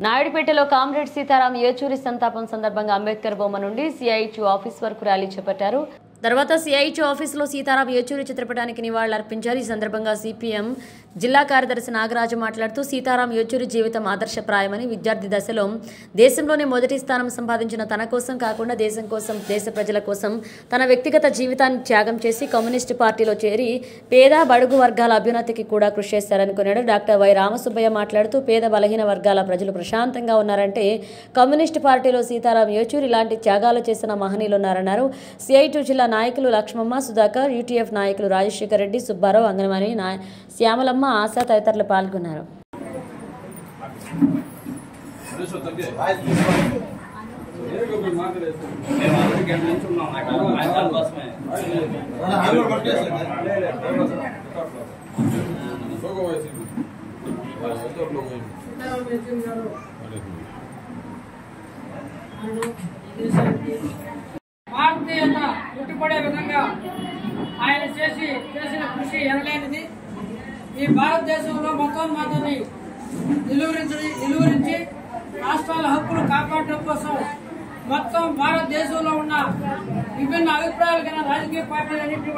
నాయుడుపేటలో comrade Sitaram Yechury సంతాపం సందర్భంగా అంబేద్కర్ బొమ్మ నుండి సిఐటియు ఆఫీస్ వరకు ర్యాలీ చేపట్టారు. తర్వాత సిఐటియు ఆఫీసులో సీతారాం యేచూరి చిత్రపటానికి నివాళులర్పించారు. ఈ సందర్భంగా సిపిఎం జిల్లా కార్యదర్శి నాగరాజు మాట్లాడుతూ సీతారాం యేచూరి జీవితం ఆదర్శప్రాయమని, విద్యార్థి దశలో దేశంలోనే మొదటి స్థానం సంపాదించిన తన కోసం కాకుండా దేశం కోసం, దేశ ప్రజల కోసం తన వ్యక్తిగత జీవితాన్ని త్యాగం చేసి కమ్యూనిస్టు పార్టీలో చేరి పేద బడుగు వర్గాల అభ్యున్నతికి కూడా కృషి చేశారని కొన్నాడు. డాక్టర్ వై రామసుబ్బయ్య మాట్లాడుతూ పేద బలహీన వర్గాల ప్రజలు ప్రశాంతంగా ఉన్నారంటే కమ్యూనిస్టు పార్టీలో సీతారాం యేచూరి ఇలాంటి త్యాగాలు చేసిన మహనీయులు ఉన్నారన్నారు. సిఐటియు జిల్లా నాయకులు లక్ష్మమ్మ, సుధాకర్, యూటీఎఫ్ నాయకులు రాజశేఖర్ రెడ్డి, సుబ్బారావు, అంగనవాణి శ్యామలమ్మ, ఆశా తదితరులు పాల్గొన్నారు. భారతీయత ఉట్టిపడే విధంగా ఆయన చేసిన కృషి ఎనలేనిది. ఈ భారతదేశంలో మతోన్మాదాన్ని నిలువరించి రాష్ట్రాల హక్కులు కాపాడడం కోసం మొత్తం భారతదేశంలో ఉన్న విభిన్న అభిప్రాయాలు కలిగిన రాజకీయ పార్టీలన్నింటినీ